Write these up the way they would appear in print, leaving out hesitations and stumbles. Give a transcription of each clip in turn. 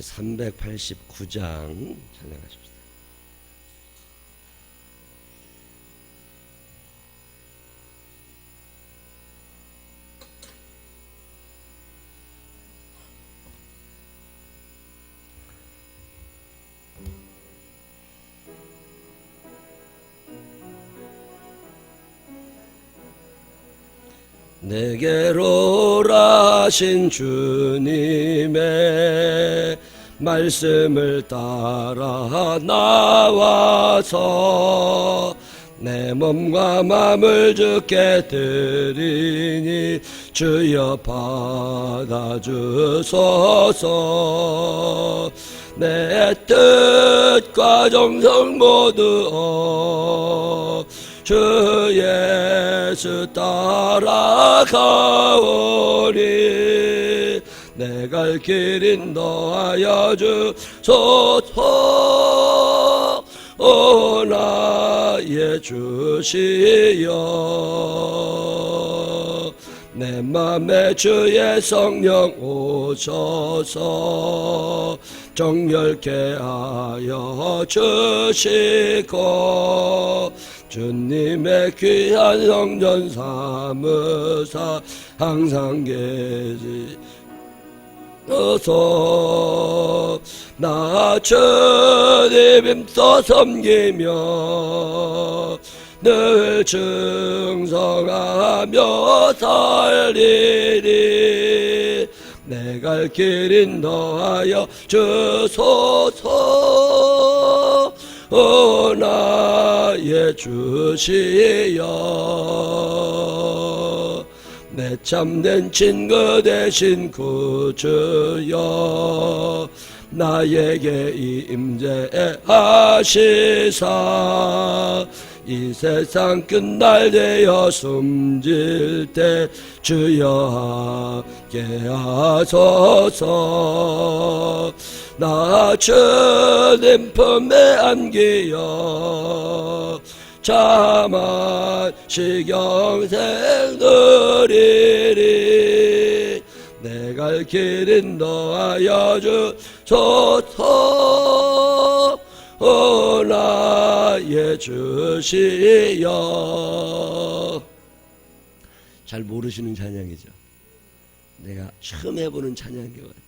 389장 찬양하십시다. 내게로 오라신 주님의 말씀을 따라 나와서 내 몸과 마음을 주께 드리니 주여 받아주소서. 내 뜻과 정성 모두 주 예수 따라가오니 내 갈 길 인도하여 주소서. 오 나의 주시여 내 맘에 주의 성령 오셔서 정결케 하여 주시고 주님의 귀한 성전 삼으사 항상 계시어서 나 주님 힘써 섬기며 늘 충성하며 살리리. 내 갈 길 인도하여 주소서. 오 나의 주시여 내 참된 친구 되신 구주여 나에게 임재하시사 이 세상 끝날 되어 숨질 때 주여 함께 하소서. 나 주님 품에 안기어 자만 시경생 누리리. 내 갈 길 인도하여 주소서. 오 나의 주시여. 잘 모르시는 찬양이죠. 내가 처음 해보는 찬양인 것 같아요.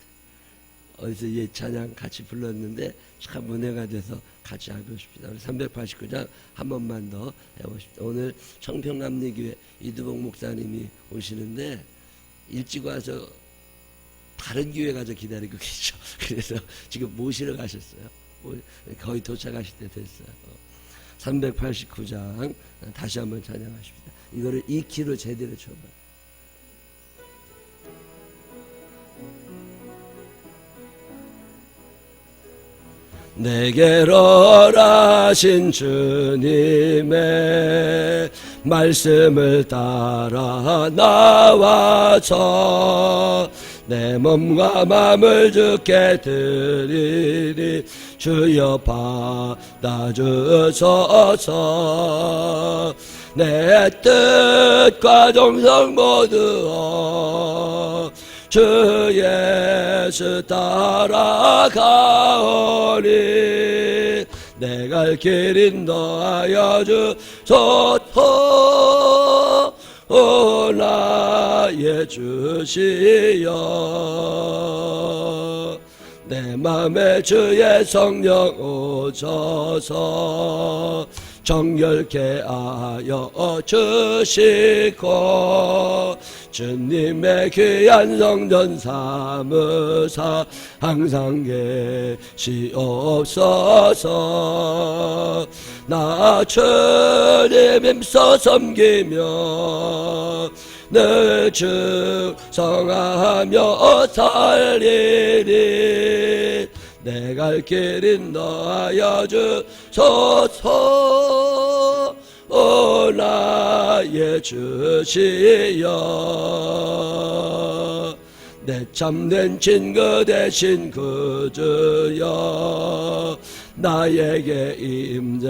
어디서 이 찬양 같이 불렀는데 참 은혜가 돼서 같이 해보십시다. 우리 389장 한 번만 더 해보십시다. 오늘 청평남리교회 이두봉 목사님이 오시는데 일찍 와서 다른 교회 가서 기다리고 계시죠. 그래서 지금 모시러 가셨어요. 거의 도착하실 때 됐어요. 389장 다시 한번 찬양하십시다. 이거를 이 키로 제대로 쳐봐요. 내게로 오라신 주님의 말씀을 따라 나와서 내 몸과 마음을 주께 드리니 주여 받아주소서. 내 뜻과 정성 모두 주 예수 따라가오니 내 갈 길 인도하여 주소서. 오 나의 주시여 내 맘에 주의 성령 오셔서 정결케 하여 주시고 주님의 귀한 성전 삼으사 항상 계시옵소서. 나 주님 힘써 섬기며 늘 충성하며 살리리. 내 갈 길 인도하여 주소서. 오 나의 주시여 내 참된 친구 되신 구주여 나에게 임재하시사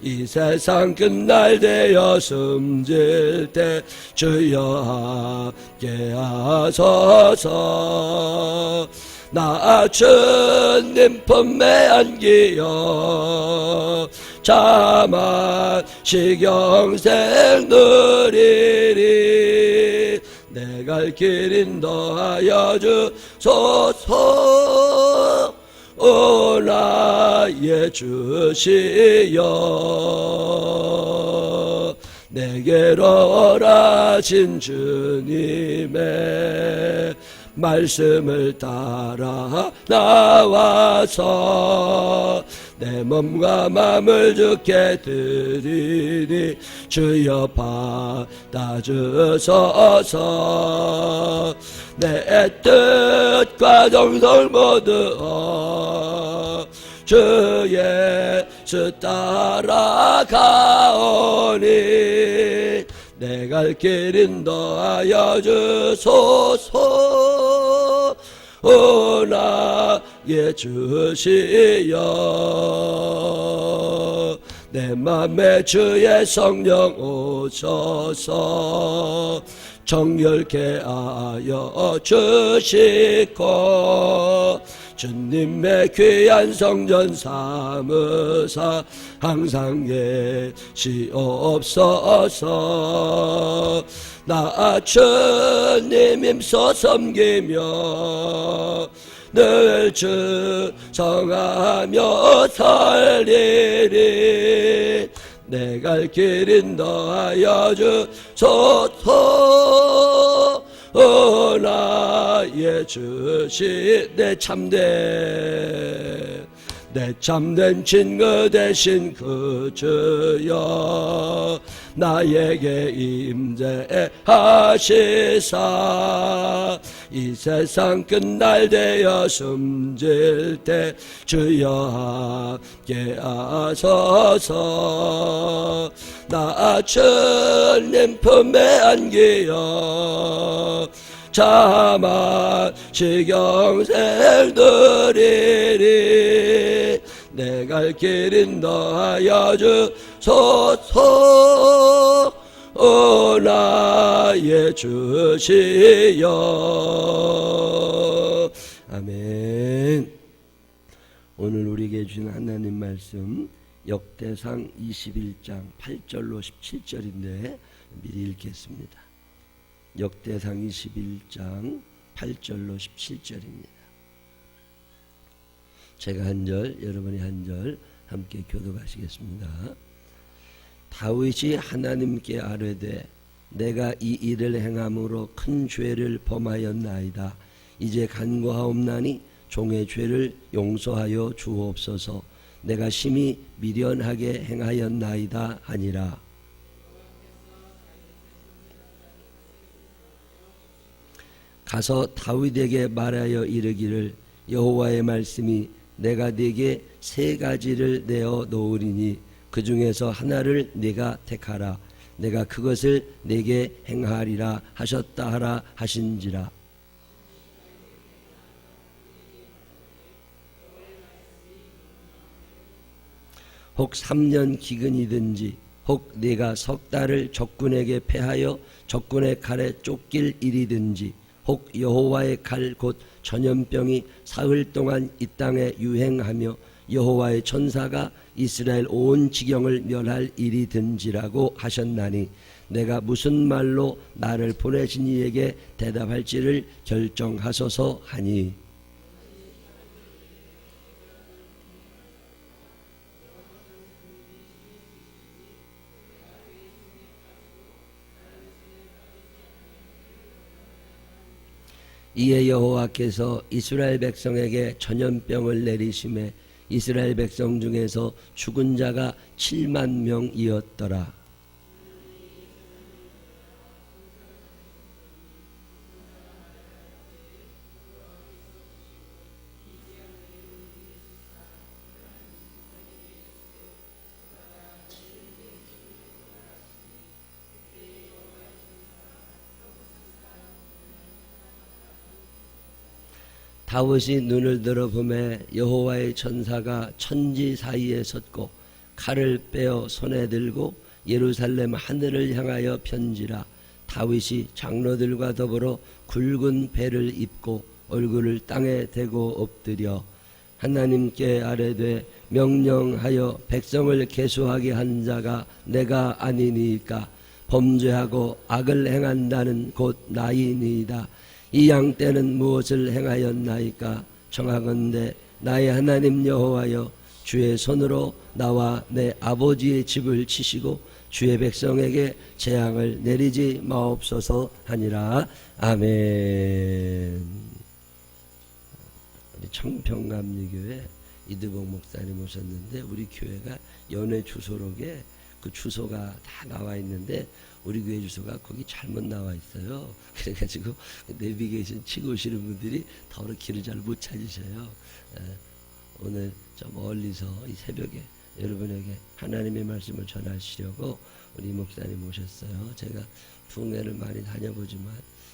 이 세상 끝날 되어 숨질 때 주여 하소서. 나 주님 품에 안기어 자만 시경생 누리리. 내 갈 길 인도하여 주소서. 오 나의 주시여. 내게로 오라신 주님의 말씀을 따라 나와서 내 몸과 마음을 주께 드리니 주여 받아주소서. 내 뜻과 정성 모두 주의 수 따라가오니 내 갈 길 인도하여 주소서. 오 나의 주시여. 내 맘에 주의 성령 오셔서 정결케 하여 주시고 주님의 귀한 성전 삼으사 항상 계시옵소서. 나 주님 힘써 섬기며 늘 충성하며 살리리. 내 갈 길 인도하여 주소서. 오 나의 주시. 내 참된 친구 되신 그 주여 나에게 임재하시사 이 세상 끝날 되어 숨질 때 주여 함께 하소서. 나 주님 품에 안기어 자만 시경생 누리리. 내 갈 길 인도하여 주소서. 오 나의 주시여. 아멘. 오늘 우리에게 주신 하나님 말씀 역대상 21장 8절로 17절인데 미리 읽겠습니다. 역대상 21장 8절로 17절입니다. 제가 한 절, 여러분이 한 절 함께 교독하시겠습니다. 다윗이 하나님께 아뢰되 내가 이 일을 행함으로 큰 죄를 범하였나이다. 이제 간구하옵나니 종의 죄를 용서하여 주옵소서. 내가 심히 미련하게 행하였나이다 하니라. 가서 다윗에게 말하여 이르기를 여호와의 말씀이 내가 네게 세 가지를 내어 놓으리니 그 중에서 하나를 네가 택하라. 내가 그것을 네게 행하리라 하셨다 하라 하신지라. 혹 3년 기근이든지 혹 네가 석 달을 적군에게 패하여 적군의 칼에 쫓길 일이든지 혹 여호와의 칼 곧 전염병이 사흘 동안 이 땅에 유행하며 여호와의 천사가 이스라엘 온 지경을 멸할 일이든지라고 하셨나니 내가 무슨 말로 나를 보내신 이에게 대답할지를 결정하소서 하니. 이에 여호와께서 이스라엘 백성에게 전염병을 내리심에 이스라엘 백성 중에서 죽은 자가 7만 명이었더라. 다윗이 눈을 들어 보매 여호와의 천사가 천지 사이에 섰고 칼을 빼어 손에 들고 예루살렘 하늘을 향하여 편지라. 다윗이 장로들과 더불어 굵은 배를 입고 얼굴을 땅에 대고 엎드려 하나님께 아뢰되 명령하여 백성을 계수하게 한 자가 내가 아니니까 범죄하고 악을 행한다는 곧 나이니이다. 이 양 떼는 무엇을 행하였나이까? 청하건대 나의 하나님 여호와여 주의 손으로 나와 내 아버지의 집을 치시고 주의 백성에게 재앙을 내리지 마옵소서 하니라. 아멘. 우리 청평감리교회 이두봉 목사님 오셨는데 우리 교회가 연회 주소록에 그 주소가 다 나와 있는데 우리 교회 주소가 거기 잘못 나와 있어요. 그래가지고 내비게이션 치고 오시는 분들이 더러 길을 잘 못 찾으셔요. 오늘 저 멀리서 이 새벽에 여러분에게 하나님의 말씀을 전하시려고 우리 목사님 오셨어요. 제가 풍회를 많이 다녀보지만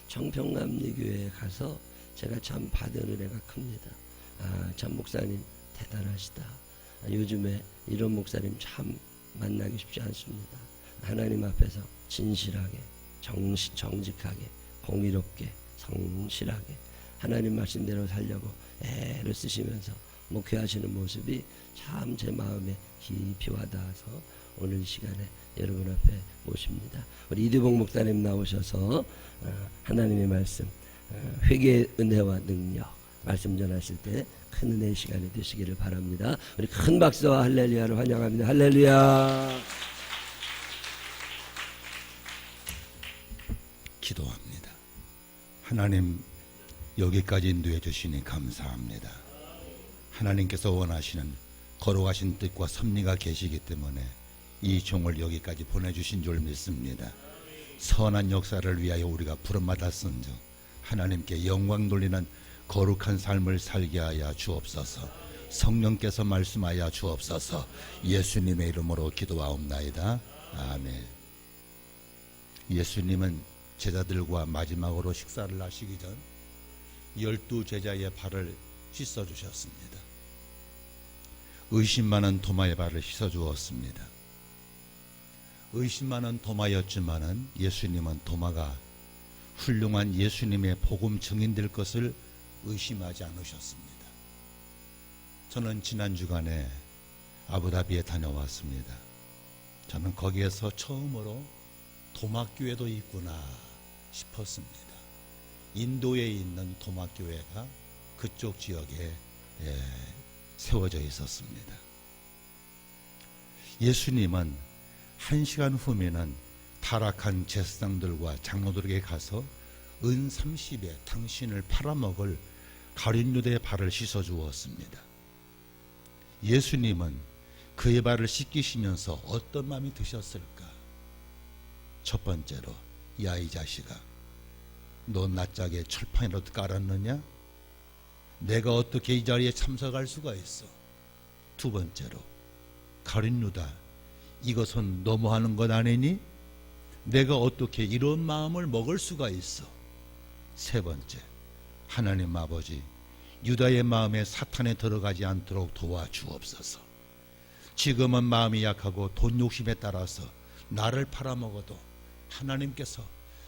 청평감리교회에 가서 제가 참 받은 은혜가 큽니다. 참 목사님 대단하시다. 요즘에 이런 목사님 참 만나기 쉽지 않습니다. 하나님 앞에서 진실하게 정직하게 공의롭게 성실하게 하나님 말씀대로 살려고 애를 쓰시면서 목회하시는 모습이 참 제 마음에 깊이 와닿아서 오늘 시간에 여러분 앞에 모십니다. 우리 이두봉 목사님 나오셔서 하나님의 말씀 회개의 은혜와 능력 말씀 전하실 때 큰 은혜의 시간이 되시기를 바랍니다. 우리 큰 박수와 할렐루야를 환영합니다. 할렐루야. 기도합니다. 하나님, 여기까지 인도해 주시니 감사합니다. 하나님께서 원하시는 거룩하신 뜻과 섭리가 계시기 때문에 이 종을 여기까지 보내주신 줄 믿습니다. 선한 역사를 위하여 우리가 부름받았은즉 하나님께 영광 돌리는 거룩한 삶을 살게 하여 주옵소서. 성령께서 말씀하여 주옵소서. 예수님의 이름으로 기도하옵나이다. 아멘. 예수님은 제자들과 마지막으로 식사를 하시기 전 12제자의 발을 씻어주셨습니다. 의심 많은 도마의 발을 씻어주었습니다. 의심 많은 도마였지만은 예수님은 도마가 훌륭한 예수님의 복음 증인될 것을 의심하지 않으셨습니다. 저는 지난 주간에 아부다비에 다녀왔습니다. 저는 거기에서 처음으로 도마교회도 있구나 싶었습니다. 인도에 있는 도마교회가 그쪽 지역에 세워져 있었습니다. 예수님은 1시간 후면은 타락한 제사장들과 장로들에게 가서 은 30에 당신을 팔아먹을 가룟유대의 발을 씻어 주었습니다. 예수님은 그의 발을 씻기시면서 어떤 마음이 드셨을까? 첫 번째로, 야 이 자식아, 너 낯짝에 철판이라도 깔았느냐? 내가 어떻게 이 자리에 참석할 수가 있어? 두 번째로, 가룟유다, 이것은 너무하는 것 아니니? 내가 어떻게 이런 마음을 먹을 수가 있어? 세 번째, 하나님 아버지, 유다의 마음에 사탄에 들어가지 않도록 도와주옵소서. 지금은 마음이 약하고 돈 욕심에 따라서 나를 팔아먹어도 하나님께서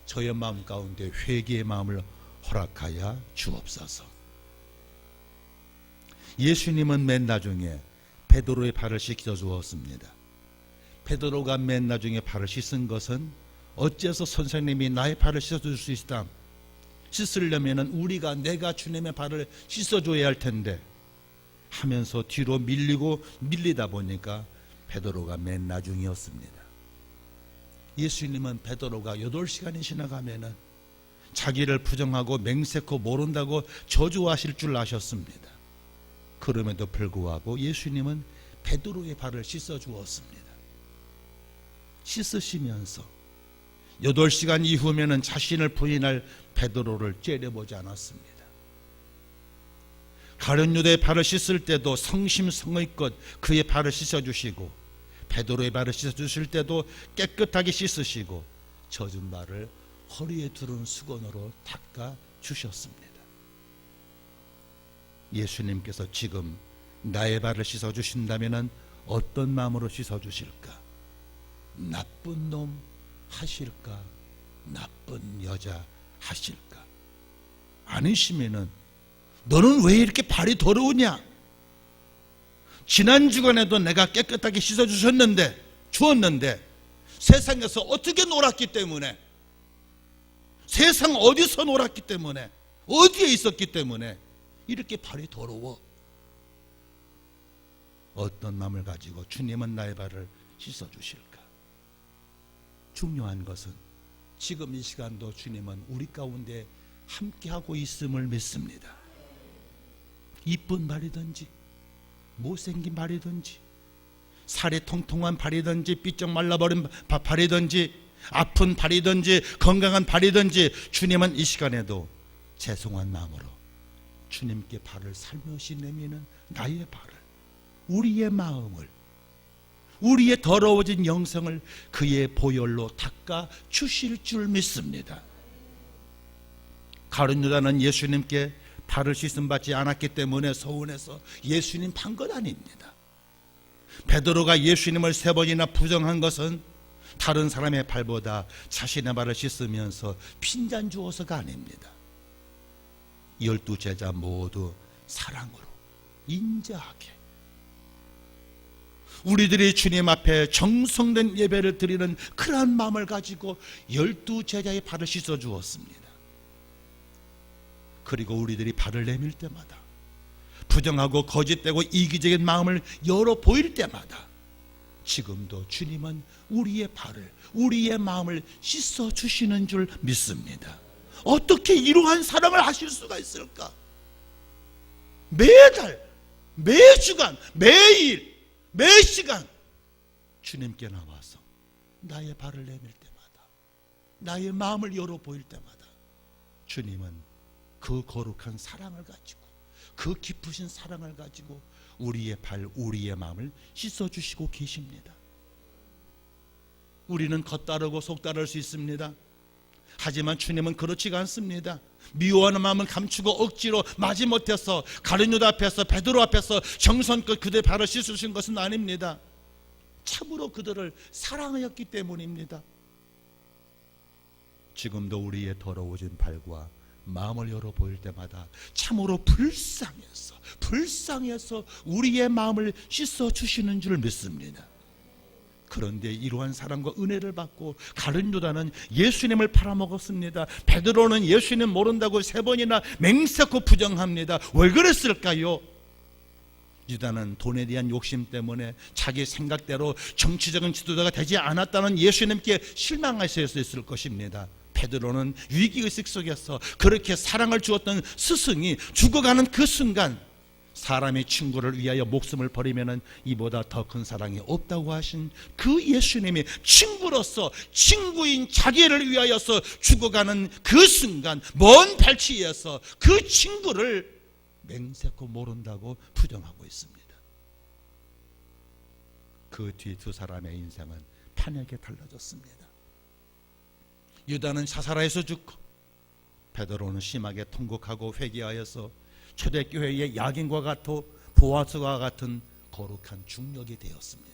저의 마음 가운데 회개의 마음을 허락하여 주옵소서. 예수님은 맨 나중에 베드로의 발을 씻겨 주었습니다. 베드로가 맨 나중에 발을 씻은 것은 어째서 선생님이 나의 발을 씻어줄 수 있다? 씻으려면 내가 주님의 발을 씻어줘야 할 텐데 하면서 뒤로 밀리다 보니까 베드로가 맨 나중이었습니다. 예수님은 베드로가 8시간이 지나가면은 자기를 부정하고 맹세코 모른다고 저주하실 줄 아셨습니다. 그럼에도 불구하고 예수님은 베드로의 발을 씻어 주었습니다. 씻으시면서 8시간 이후면은 자신을 부인할 베드로를 째려보지 않았습니다. 가룟유다의 발을 씻을 때도 성심성의껏 그의 발을 씻어주시고 베드로의 발을 씻어주실 때도 깨끗하게 씻으시고 젖은 발을 허리에 두른 수건으로 닦아주셨습니다. 예수님께서 지금 나의 발을 씻어주신다면 어떤 마음으로 씻어주실까? 나쁜 놈 하실까? 나쁜 여자 하실까? 아니시면은 너는 왜 이렇게 발이 더러우냐? 지난 주간에도 내가 깨끗하게 주었는데 세상에서 어떻게 놀았기 때문에, 세상 어디서 놀았기 때문에, 어디에 있었기 때문에 이렇게 발이 더러워? 어떤 마음을 가지고 주님은 나의 발을 씻어주실까? 중요한 것은 지금 이 시간도 주님은 우리 가운데 함께하고 있음을 믿습니다. 이쁜 발이든지 못생긴 발이든지 살이 통통한 발이든지 삐쩍 말라버린 발이든지 아픈 발이든지 건강한 발이든지 주님은 이 시간에도 죄송한 마음으로 주님께 발을 살며시 내미는 나의 발을, 우리의 마음을, 우리의 더러워진 영성을 그의 보혈로 닦아 주실 줄 믿습니다. 가룟 유다는 예수님께 발을 씻음 받지 않았기 때문에 서운해서 예수님 판 것 아닙니다. 베드로가 예수님을 3번이나 부정한 것은 다른 사람의 발보다 자신의 발을 씻으면서 핀잔 주어서가 아닙니다. 12 제자 모두 사랑으로 인자하게 우리들이 주님 앞에 정성된 예배를 드리는 그러한 마음을 가지고 12 제자의 발을 씻어 주었습니다. 그리고 우리들이 발을 내밀 때마다, 부정하고 거짓되고 이기적인 마음을 열어 보일 때마다 지금도 주님은 우리의 발을, 우리의 마음을 씻어 주시는 줄 믿습니다. 어떻게 이러한 사랑을 하실 수가 있을까? 매달, 매주간, 매일, 매시간 주님께 나와서 나의 발을 내밀 때마다, 나의 마음을 열어 보일 때마다 주님은 그 거룩한 사랑을 가지고, 그 깊으신 사랑을 가지고 우리의 발, 우리의 마음을 씻어주시고 계십니다. 우리는 겉따르고 속따를 수 있습니다. 하지만 주님은 그렇지가 않습니다. 미워하는 마음을 감추고 억지로 마지못해서 가룟 유다 앞에서, 베드로 앞에서 정성껏 그들의 발을 씻으신 것은 아닙니다. 참으로 그들을 사랑하였기 때문입니다. 지금도 우리의 더러워진 발과 마음을 열어 보일 때마다 참으로 불쌍해서 우리의 마음을 씻어 주시는 줄 믿습니다. 그런데 이러한 사랑과 은혜를 받고 가룟 유다는 예수님을 팔아먹었습니다. 베드로는 예수님 모른다고 3번이나 맹세코 부정합니다. 왜 그랬을까요? 유다는 돈에 대한 욕심 때문에 자기 생각대로 정치적인 지도자가 되지 않았다는 예수님께 실망하셨을 것입니다. 베드로는 위기의식 속에서 그렇게 사랑을 주었던 스승이 죽어가는 그 순간, 사람의 친구를 위하여 목숨을 버리면 이보다 더 큰 사랑이 없다고 하신 그 예수님이 친구로서, 친구인 자기를 위하여서 죽어가는 그 순간 먼 발치에서 그 친구를 맹세코 모른다고 부정하고 있습니다. 그 뒤 2 사람의 인생은 판에게 달라졌습니다. 유다는 사사라에서 죽고 베드로는 심하게 통곡하고 회개하여서 초대교회의 야긴과 같고 보아스와 같은 거룩한 중력이 되었습니다.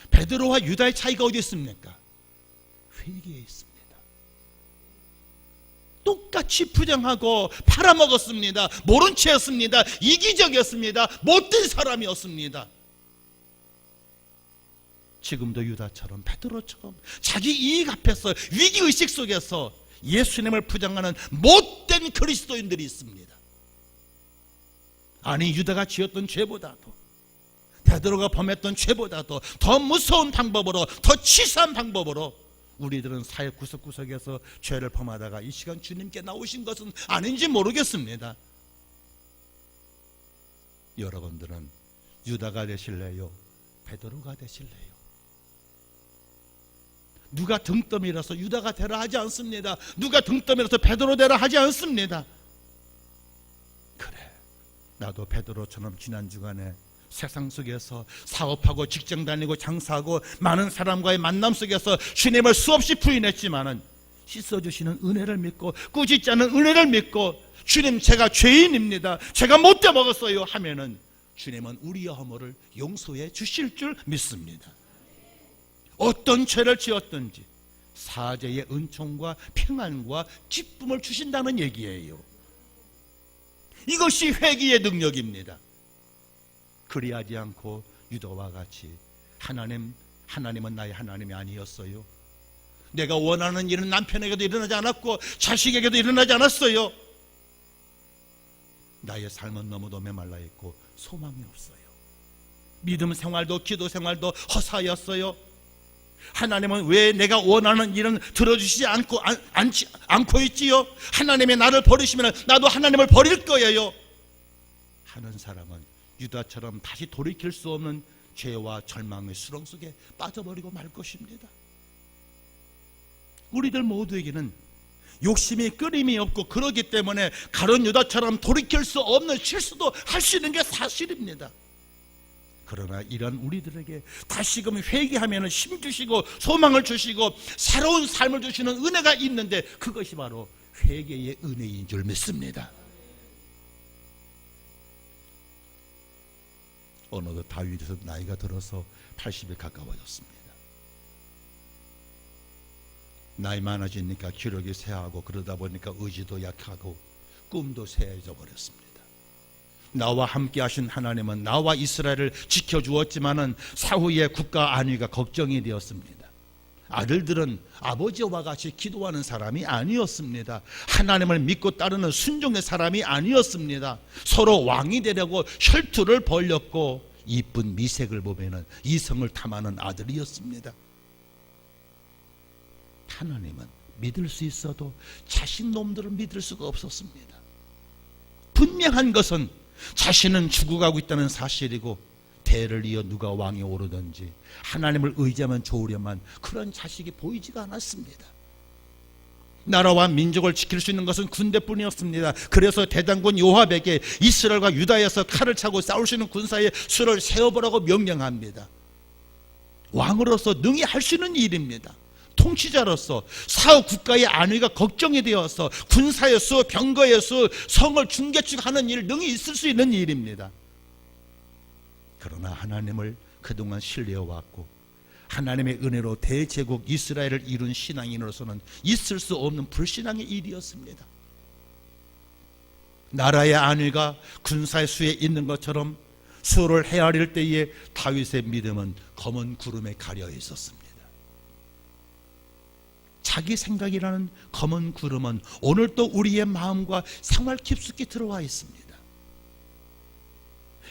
베드로와 유다의 차이가 어디 있습니까? 회개에 있습니다. 똑같이 부정하고 팔아먹었습니다. 모른 채였습니다. 이기적이었습니다. 못된 사람이었습니다. 지금도 유다처럼, 베드로처럼 자기 이익 앞에서, 위기의식 속에서 예수님을 부정하는 못된 그리스도인들이 있습니다. 아니, 유다가 지었던 죄보다도, 베드로가 범했던 죄보다도 더 무서운 방법으로, 더 치사한 방법으로 우리들은 사회 구석구석에서 죄를 범하다가 이 시간 주님께 나오신 것은 아닌지 모르겠습니다. 여러분들은 유다가 되실래요? 베드로가 되실래요? 누가 등 떠밀어서 유다가 되라 하지 않습니다. 누가 등 떠밀어서 베드로 되라 하지 않습니다. 그래, 나도 베드로처럼 지난 주간에 세상 속에서 사업하고 직장 다니고 장사하고 많은 사람과의 만남 속에서 주님을 수없이 부인했지만은 씻어주시는 은혜를 믿고, 꾸짖지 않은 은혜를 믿고, 주님 제가 죄인입니다, 제가 못돼 먹었어요 하면은 주님은 우리의 허물을 용서해 주실 줄 믿습니다. 어떤 죄를 지었든지 사제의 은총과 평안과 기쁨을 주신다는 얘기예요. 이것이 회개의 능력입니다. 그리하지 않고 유다와 같이 하나님은 나의 하나님이 아니었어요. 내가 원하는 일은 남편에게도 일어나지 않았고 자식에게도 일어나지 않았어요. 나의 삶은 너무도 메말라 있고 소망이 없어요. 믿음 생활도 기도 생활도 허사였어요. 하나님은 왜 내가 원하는 일은 들어주시지 않고 있지요? 하나님이 나를 버리시면 나도 하나님을 버릴 거예요 하는 사람은 유다처럼 다시 돌이킬 수 없는 죄와 절망의 수렁 속에 빠져버리고 말 것입니다. 우리들 모두에게는 욕심이 끊임이 없고 그러기 때문에 가룟 유다처럼 돌이킬 수 없는 실수도 할 수 있는 게 사실입니다. 그러나 이런 우리들에게 다시금 회개하면 힘 주시고 소망을 주시고 새로운 삶을 주시는 은혜가 있는데 그것이 바로 회개의 은혜인 줄 믿습니다. 어느덧 다윗은 나이가 들어서 80에 가까워졌습니다. 나이 많아지니까 기력이 쇠하고 그러다 보니까 의지도 약하고 꿈도 쇠해져 버렸습니다. 나와 함께 하신 하나님은 나와 이스라엘을 지켜주었지만은 사후에 국가 안위가 걱정이 되었습니다. 아들들은 아버지와 같이 기도하는 사람이 아니었습니다. 하나님을 믿고 따르는 순종의 사람이 아니었습니다. 서로 왕이 되려고 혈투를 벌였고 이쁜 미색을 보면은 이성을 탐하는 아들이었습니다. 하나님은 믿을 수 있어도 자식 놈들을 믿을 수가 없었습니다. 분명한 것은 자신은 죽어가고 있다는 사실이고 대를 이어 누가 왕에 오르든지 하나님을 의지하면 좋으려만 그런 자식이 보이지가 않았습니다. 나라와 민족을 지킬 수 있는 것은 군대뿐이었습니다. 그래서 대장군 요압에게 이스라엘과 유다에서 칼을 차고 싸울 수 있는 군사의 수를 세어보라고 명령합니다. 왕으로서 능히 할 수 있는 일입니다. 통치자로서 사후 국가의 안위가 걱정이 되어서 군사의 수, 병거의 수, 성을 중개축하는 일 등이 있을 수 있는 일입니다. 그러나 하나님을 그동안 신뢰해왔고 하나님의 은혜로 대제국 이스라엘을 이룬 신앙인으로서는 있을 수 없는 불신앙의 일이었습니다. 나라의 안위가 군사의 수에 있는 것처럼 수를 헤아릴 때에 다윗의 믿음은 검은 구름에 가려 있었습니다. 자기 생각이라는 검은 구름은 오늘도 우리의 마음과 생활 깊숙이 들어와 있습니다.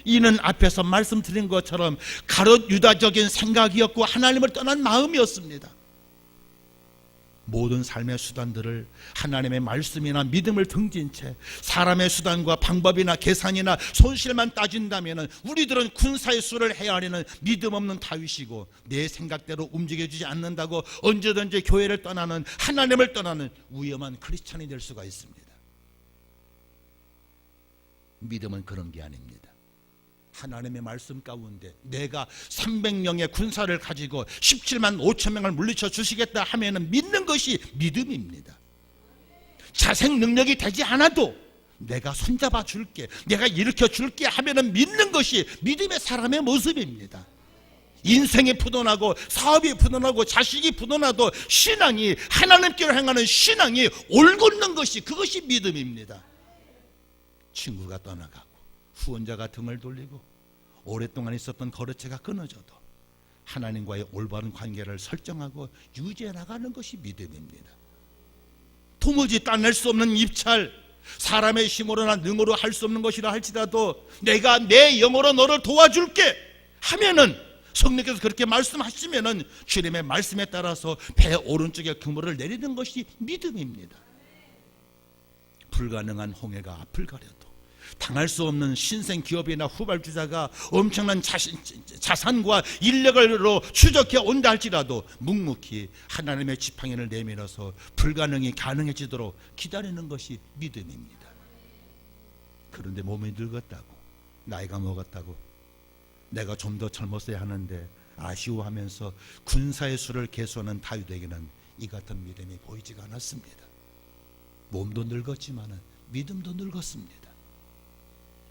이는 앞에서 말씀드린 것처럼 가룟 유다적인 생각이었고 하나님을 떠난 마음이었습니다. 모든 삶의 수단들을 하나님의 말씀이나 믿음을 등진 채 사람의 수단과 방법이나 계산이나 손실만 따진다면 우리들은 군사의 수를 헤아리는 믿음 없는 다윗이고 내 생각대로 움직여주지 않는다고 언제든지 교회를 떠나는 하나님을 떠나는 위험한 크리스찬이 될 수가 있습니다. 믿음은 그런 게 아닙니다. 하나님의 말씀 가운데 내가 300명의 군사를 가지고 17만 5천 명을 물리쳐 주시겠다 하면은 믿는 것이 믿음입니다. 자생 능력이 되지 않아도 내가 손잡아 줄게, 내가 일으켜 줄게 하면은 믿는 것이 믿음의 사람의 모습입니다. 인생이 푸근하고 사업이 푸근하고 자식이 푸근하도 신앙이 하나님께로 행하는 신앙이 올곧는 것이 그것이 믿음입니다. 친구가 떠나가고 후원자가 등을 돌리고 오랫동안 있었던 거래처가 끊어져도 하나님과의 올바른 관계를 설정하고 유지해 나가는 것이 믿음입니다. 도무지 따낼 수 없는 입찰, 사람의 힘으로나 능으로 할 수 없는 것이라 할지라도 내가 내 영으로 너를 도와줄게 하면은 성령께서 그렇게 말씀하시면은 주님의 말씀에 따라서 배 오른쪽에 그물을 내리는 것이 믿음입니다. 불가능한 홍해가 앞을 가려도 당할 수 없는 신생 기업이나 후발주자가 엄청난 자산과 인력으로 추적해 온다 할지라도 묵묵히 하나님의 지팡이를 내밀어서 불가능이 가능해지도록 기다리는 것이 믿음입니다. 그런데 몸이 늙었다고 나이가 먹었다고 내가 좀 더 젊었어야 하는데 아쉬워하면서 군사의 수를 계수하는 다윗에게는 이 같은 믿음이 보이지가 않았습니다. 몸도 늙었지만 믿음도 늙었습니다.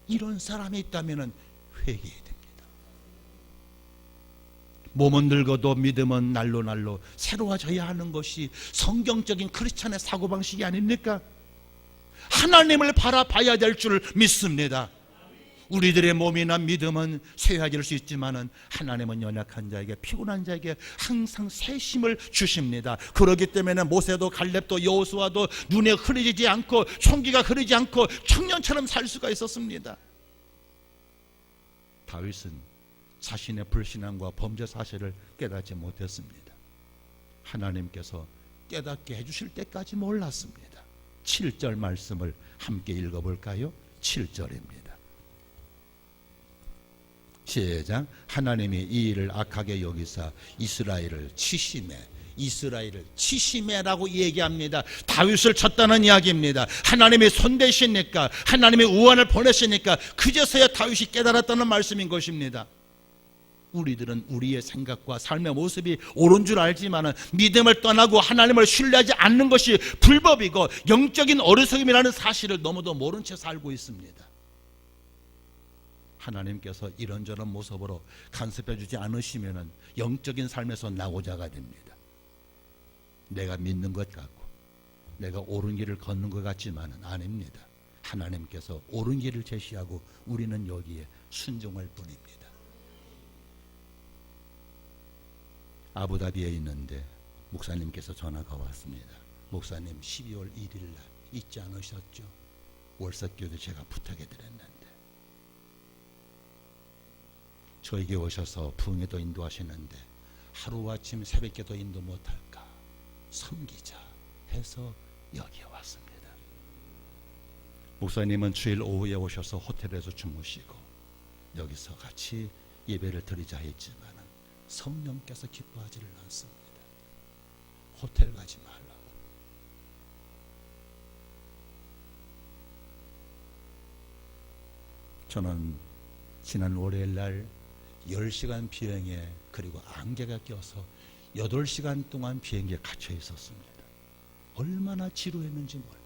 이런 사람이 있다면 회개해야 됩니다. 몸은 늙어도 믿음은 날로 날로 새로워져야 하는 것이 성경적인 크리스찬의 사고방식이 아닙니까? 하나님을 바라봐야 될 줄 믿습니다. 우리들의 몸이나 믿음은 쇠해질 수 있지만은 하나님은 연약한 자에게, 피곤한 자에게 항상 새 힘을 주십니다. 그렇기 때문에 모세도 갈렙도 여호수아도 눈에 흐리지 않고 총기가 흐르지 않고 청년처럼 살 수가 있었습니다. 다윗은 자신의 불신앙과 범죄 사실을 깨닫지 못했습니다. 하나님께서 깨닫게 해주실 때까지 몰랐습니다. 7절 말씀을 함께 읽어볼까요? 7절입니다. 시작. 하나님이 이 일을 악하게 여기사 이스라엘을 치심해라고 얘기합니다. 다윗을 쳤다는 이야기입니다. 하나님이 손대시니까, 하나님이 우환을 보내시니까 그제서야 다윗이 깨달았다는 말씀인 것입니다. 우리들은 우리의 생각과 삶의 모습이 옳은 줄 알지만 믿음을 떠나고 하나님을 신뢰하지 않는 것이 불법이고 영적인 어리석음이라는 사실을 너무도 모른 채 살고 있습니다. 하나님께서 이런저런 모습으로 간섭해 주지 않으시면 영적인 삶에서 낙오자가 됩니다. 내가 믿는 것 같고 내가 옳은 길을 걷는 것 같지만은 아닙니다. 하나님께서 옳은 길을 제시하고 우리는 여기에 순종할 뿐입니다. 아부다비에 있는데 목사님께서 전화가 왔습니다. 목사님 12월 1일 날 잊지 않으셨죠? 월석교도 제가 부탁해 드렸는데 저에게 오셔서 부흥회도 인도하시는데 하루아침 새벽에도 인도 못할까 섬기자 해서 여기에 왔습니다. 목사님은 주일 오후에 오셔서 호텔에서 주무시고 여기서 같이 예배를 드리자 했지만 성령께서 기뻐하지를 않습니다. 호텔 가지 말라고. 저는 지난 월요일 날 10시간 비행에 그리고 안개가 껴서 8시간 동안 비행기에 갇혀 있었습니다. 얼마나 지루했는지 몰라요.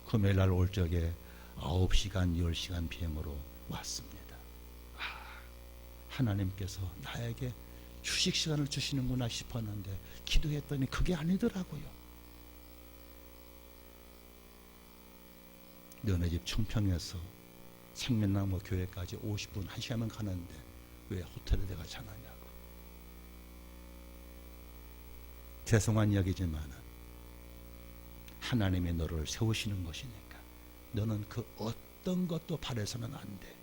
금요일 날 올 적에 9시간 10시간 비행으로 왔습니다. 하나님께서 나에게 휴식 시간을 주시는구나 싶었는데 기도했더니 그게 아니더라고요. 너네 집 청평에서 생명나무 교회까지 50분 1시간만 가는데 왜 호텔에 내가 자냐고. 죄송한 이야기지만 하나님이 너를 세우시는 것이니까 너는 그 어떤 것도 바라서는 안 돼.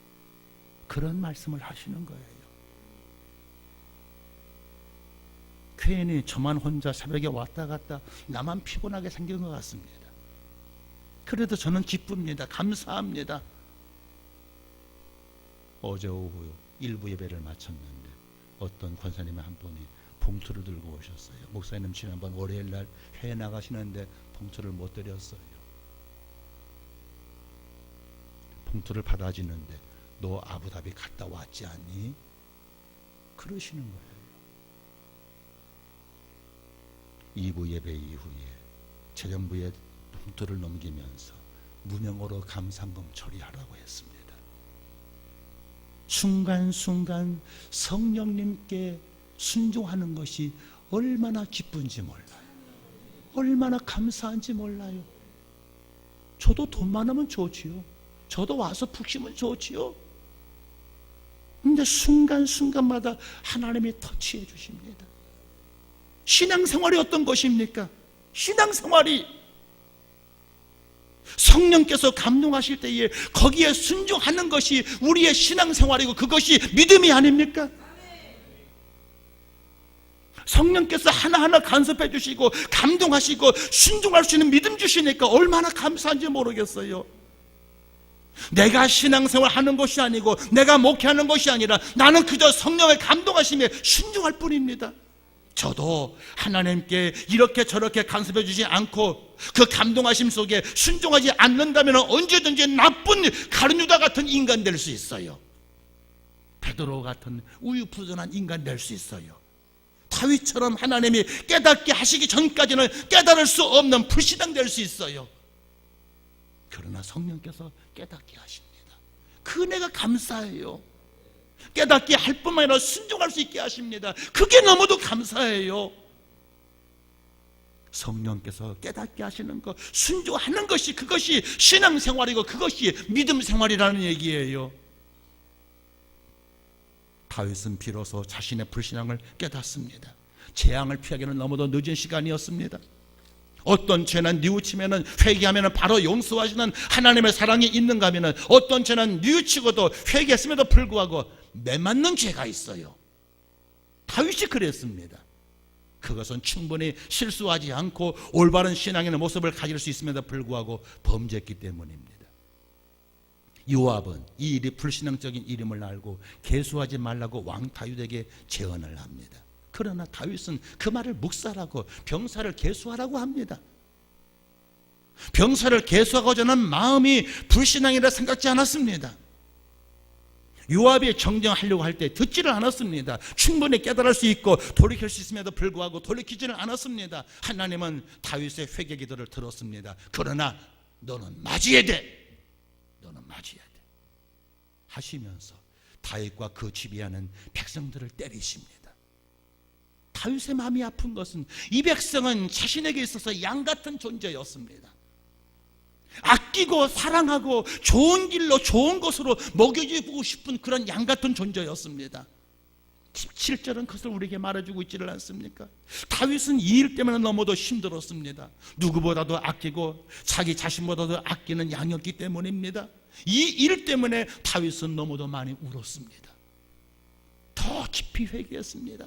그런 말씀을 하시는 거예요. 괜히 저만 혼자 새벽에 왔다 갔다 나만 피곤하게 생긴 것 같습니다. 그래도 저는 기쁩니다. 감사합니다. 어제 오후 일부 예배를 마쳤는데 어떤 권사님 한 분이 봉투를 들고 오셨어요. 목사님 지난번 월요일 날 해외 나가시는데 봉투를 못 드렸어요. 봉투를 받아주는데 너 아부다비 갔다 왔지 않니? 그러시는 거예요. 2부 예배 이후에 재정부에 봉투를 넘기면서 무명으로 감상금 처리하라고 했습니다. 순간순간 성령님께 순종하는 것이 얼마나 기쁜지 몰라요. 얼마나 감사한지 몰라요. 저도 돈 많으면 좋지요. 저도 와서 푹 쉬면 좋지요. 근데 순간순간마다 하나님이 터치해 주십니다. 신앙생활이 어떤 것입니까? 신앙생활이 성령께서 감동하실 때에 거기에 순종하는 것이 우리의 신앙생활이고 그것이 믿음이 아닙니까? 성령께서 하나하나 간섭해 주시고 감동하시고 순종할 수 있는 믿음 주시니까 얼마나 감사한지 모르겠어요. 내가 신앙생활 하는 것이 아니고 내가 목회하는 것이 아니라 나는 그저 성령의 감동하심에 순종할 뿐입니다. 저도 하나님께 이렇게 저렇게 간섭해 주지 않고 그 감동하심 속에 순종하지 않는다면 언제든지 나쁜 가룟유다 같은 인간 될 수 있어요. 베드로 같은 우유부단한 인간 될 수 있어요. 다윗처럼 하나님이 깨닫게 하시기 전까지는 깨달을 수 없는 불신앙 될 수 있어요. 그러나 성령께서 깨닫게 하십니다. 그 은혜가 감사해요. 깨닫게 할 뿐만 아니라 순종할 수 있게 하십니다. 그게 너무도 감사해요. 성령께서 깨닫게 하시는 것, 순종하는 것이, 그것이 신앙생활이고 그것이 믿음생활이라는 얘기예요. 다윗은 비로소 자신의 불신앙을 깨닫습니다. 재앙을 피하기는 너무도 늦은 시간이었습니다. 어떤 죄는 뉘우치면, 회개하면 바로 용서하시는 하나님의 사랑이 있는가 하면, 어떤 죄는 뉘우치고도 회개했음에도 불구하고 매맞는 죄가 있어요. 다윗이 그랬습니다. 그것은 충분히 실수하지 않고 올바른 신앙의 모습을 가질 수 있음에도 불구하고 범죄했기 때문입니다. 요압은 이 일이 불신앙적인 일임을 알고 계수하지 말라고 왕 다윗에게 제언을 합니다. 그러나 다윗은 그 말을 묵살하고 병사를 계수하라고 합니다. 병사를 계수하고자 하는 마음이 불신앙이라 생각지 않았습니다. 요압이 정정하려고 할 때 듣지를 않았습니다. 충분히 깨달을 수 있고 돌이킬 수 있음에도 불구하고 돌이키지는 않았습니다. 하나님은 다윗의 회개 기도를 들었습니다. 그러나 너는 맞이해야 돼. 너는 맞이해야 돼. 하시면서 다윗과 그 지배하는 백성들을 때리십니다. 다윗의 마음이 아픈 것은 이 백성은 자신에게 있어서 양 같은 존재였습니다. 아끼고 사랑하고 좋은 길로 좋은 것으로 먹여주고 싶은 그런 양 같은 존재였습니다. 17절은 그것을 우리에게 말해주고 있지를 않습니까? 다윗은 이 일 때문에 너무도 힘들었습니다. 누구보다도 아끼고 자기 자신보다도 아끼는 양이었기 때문입니다. 이 일 때문에 다윗은 너무도 많이 울었습니다. 더 깊이 회개했습니다.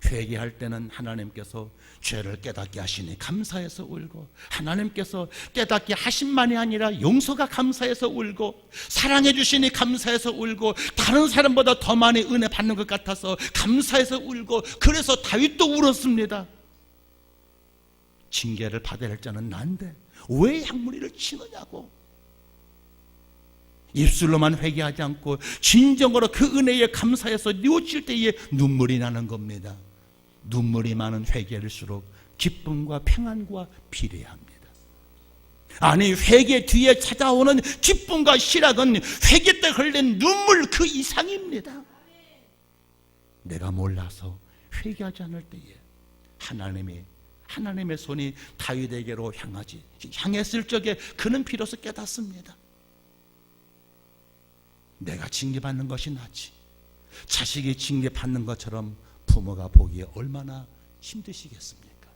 회개할 때는 하나님께서 죄를 깨닫게 하시니 감사해서 울고, 하나님께서 깨닫게 하신만이 아니라 용서가 감사해서 울고, 사랑해 주시니 감사해서 울고, 다른 사람보다 더 많이 은혜 받는 것 같아서 감사해서 울고, 그래서 다윗도 울었습니다. 징계를 받아야 할 자는 난데 왜 양무리를 치느냐고. 입술로만 회개하지 않고 진정으로 그 은혜에 감사해서 뉘우칠 때에 눈물이 나는 겁니다. 눈물이 많은 회개일수록 기쁨과 평안과 비례합니다. 아니, 회개 뒤에 찾아오는 기쁨과 희락은 회개 때 흘린 눈물 그 이상입니다. 내가 몰라서 회개하지 않을 때에 하나님의 손이 다윗에게로 향했을 적에 그는 비로소 깨닫습니다. 내가 징계받는 것이 낫지, 자식이 징계받는 것처럼 부모가 보기에 얼마나 힘드시겠습니까?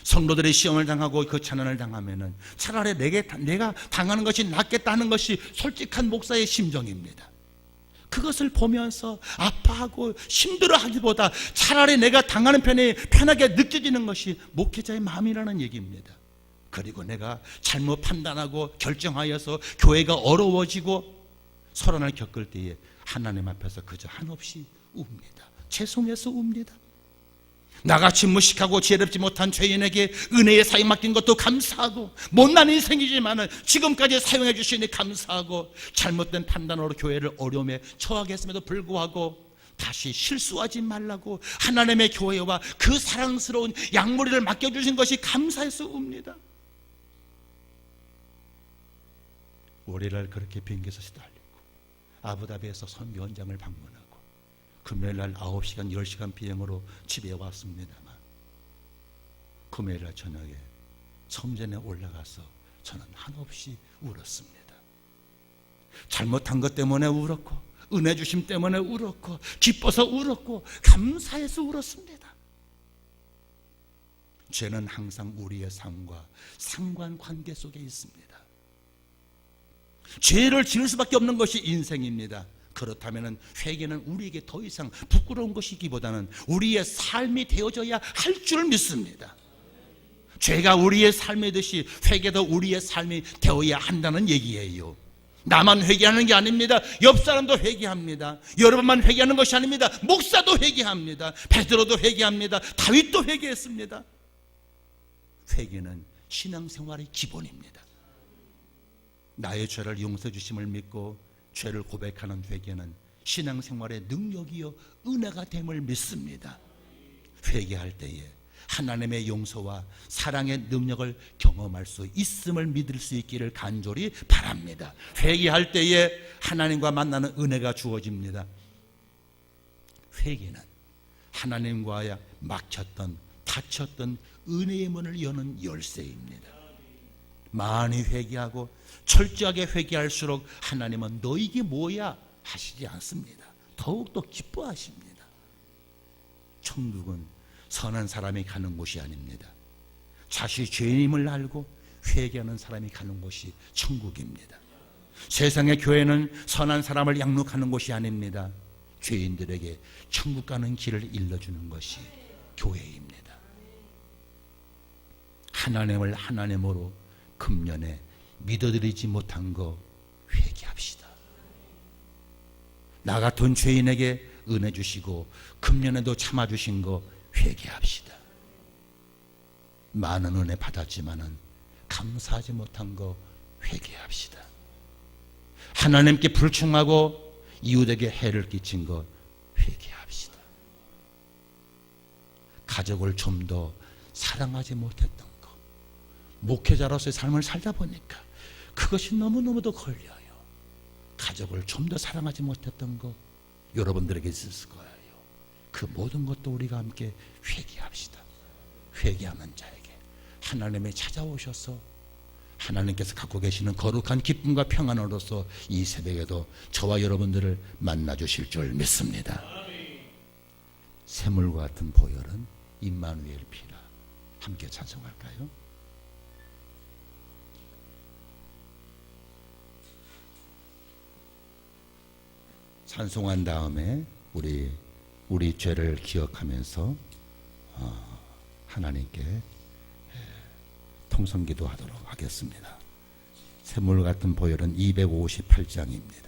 성도들이 시험을 당하고 그 찬원을 당하면은 차라리 내가 당하는 것이 낫겠다는 것이 솔직한 목사의 심정입니다. 그것을 보면서 아파하고 힘들어하기보다 차라리 내가 당하는 편이 편하게 느껴지는 것이 목회자의 마음이라는 얘기입니다. 그리고 내가 잘못 판단하고 결정하여서 교회가 어려워지고 소란을 겪을 때에 하나님 앞에서 그저 한없이 웁니다. 죄송해서 웁니다. 나같이 무식하고 지혜롭지 못한 죄인에게 은혜의 사용 맡긴 것도 감사하고, 못난 인생이지만 지금까지 사용해 주시니 감사하고, 잘못된 판단으로 교회를 어려움에 처하게 했음에도 불구하고 다시 실수하지 말라고 하나님의 교회와 그 사랑스러운 양무리를 맡겨주신 것이 감사해서 웁니다. 우리를 그렇게 비행기에서 시달리고 아부다비에서 선교 현장을 방문하고 금요일날 9시간 10시간 비행으로 집에 왔습니다만, 금요일날 저녁에 섬전에 올라가서 저는 한없이 울었습니다. 잘못한 것 때문에 울었고, 은혜 주심 때문에 울었고, 기뻐서 울었고, 감사해서 울었습니다. 죄는 항상 우리의 삶과 상관관계 속에 있습니다. 죄를 지을 수밖에 없는 것이 인생입니다. 그렇다면 회개는 우리에게 더 이상 부끄러운 것이기보다는 우리의 삶이 되어져야 할 줄 믿습니다. 죄가 우리의 삶이듯이 회개도 우리의 삶이 되어야 한다는 얘기예요. 나만 회개하는 게 아닙니다. 옆 사람도 회개합니다. 여러분만 회개하는 것이 아닙니다. 목사도 회개합니다. 베드로도 회개합니다. 다윗도 회개했습니다. 회개는 신앙생활의 기본입니다. 나의 죄를 용서해 주심을 믿고 죄를 고백하는 회개는 신앙생활의 능력이요 은혜가 됨을 믿습니다. 회개할 때에 하나님의 용서와 사랑의 능력을 경험할 수 있음을 믿을 수 있기를 간절히 바랍니다. 회개할 때에 하나님과 만나는 은혜가 주어집니다. 회개는 하나님과 막혔던 닫혔던 은혜의 문을 여는 열쇠입니다. 많이 회개하고 철저하게 회개할수록 하나님은 너 이게 뭐야 하시지 않습니다. 더욱더 기뻐하십니다. 천국은 선한 사람이 가는 곳이 아닙니다. 자신이 죄인임을 알고 회개하는 사람이 가는 곳이 천국입니다. 세상의 교회는 선한 사람을 양육하는 곳이 아닙니다. 죄인들에게 천국 가는 길을 일러주는 것이 교회입니다. 하나님을 하나님으로 금년에 믿어드리지 못한 거 회개합시다. 나 같은 죄인에게 은혜 주시고 금년에도 참아주신 거 회개합시다. 많은 은혜 받았지만은 감사하지 못한 거 회개합시다. 하나님께 불충하고 이웃에게 해를 끼친 것 회개합시다. 가족을 좀 더 사랑하지 못했던 것, 목회자로서의 삶을 살다 보니까 그것이 너무너무도 걸려요. 가족을 좀 더 사랑하지 못했던 것 여러분들에게 있을 거예요. 그 모든 것도 우리가 함께 회개합시다. 회개하는 자에게 하나님이 찾아오셔서 하나님께서 갖고 계시는 거룩한 기쁨과 평안으로서 이 새벽에도 저와 여러분들을 만나주실 줄 믿습니다. 샘물과 같은 보혈은 임마누엘 피라. 함께 찬송할까요? 찬송한 다음에 우리 죄를 기억하면서 하나님께 통성기도 하도록 하겠습니다. 샘물 같은 보혈은 258장입니다.